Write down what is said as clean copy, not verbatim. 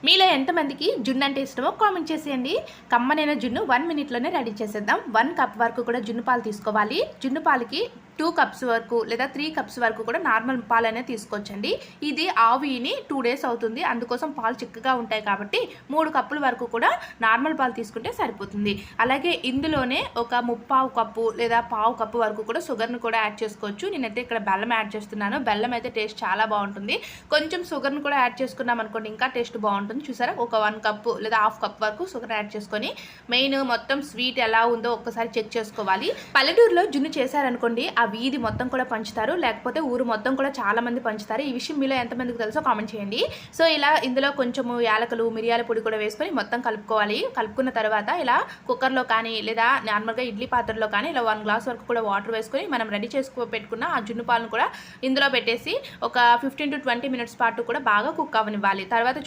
మీలో ఎంతమందికి జున్ను అంటే ఇష్టమో కామెంట్ చేసేయండి. కమ్మనైన జున్ను 1 మినిట్లోనే రెడీ చేసేద్దాం. 1 కప్ వరకు కూడా జున్ను పాలు తీసుకోవాలి. జున్ను పాలకి 2 కప్స్ వరకు లేదా 3 కప్స్ వరకు కూడా నార్మల్ పాలు అనేది తీసుకోవచ్చండి. ఇది ఆవిని 2 డేస్ అవుతుంది, అందుకోసం పాలు చిక్కగా ఉంటాయి కాబట్టి 3 కప్పుల వరకు కూడా నార్మల్ పాలు తీసుకుంటే సరిపోతుంది. అలాగే ఇందులోనే ఒక 3/4 కప్పు లేదా పావు కప్పు వరకు కూడా షుగర్ను కూడా యాడ్ చేసుకోవచ్చు. నేనైతే ఇక్కడ బెల్లం యాడ్ చేస్తున్నాను. బెల్లం అయితే టేస్ట్ చాలా బాగుంటుంది. కొంచెం షుగర్ను కూడా యాడ్ చేసుకున్నాం అనుకోండి ఇంకా టేస్ట్ బాగుంటుంది. చూసారా, ఒక 1 కప్పు లేదా హాఫ్ కప్ వరకు షుగర్ యాడ్ చేసుకొని మెయిన్ మొత్తం స్వీట్ ఎలా ఉందో ఒక్కసారి చెక్ చేసుకోవాలి. పల్లెటూరులో జున్ను చేశారనుకోండి, ఆ వీధి మొత్తం కూడా పంచుతారు, లేకపోతే ఊరు మొత్తం కూడా చాలా మంది పంచుతారు. ఈ విషయం మీలో ఎంతమందికి తెలుసో కామెంట్ చేయండి. సో ఇలా ఇందులో కొంచెము యాలకులు, మిరియాల పొడి కూడా వేసుకొని మొత్తం కలుపుకోవాలి. కలుపుకున్న తర్వాత ఇలా కుక్కర్లో కానీ లేదా నార్మల్గా ఇడ్లీ పాత్రలో కానీ ఇలా 1 గ్లాస్ వరకు కూడా వాటర్ వేసుకొని మనం రెడీ పెట్టుకున్న ఆ జున్ను పాలను కూడా ఇందులో పెట్టేసి ఒక 15 to 20 మినిట్స్ పాటు కూడా బాగా కుక్ అవ్వనివ్వాలి. తర్వాత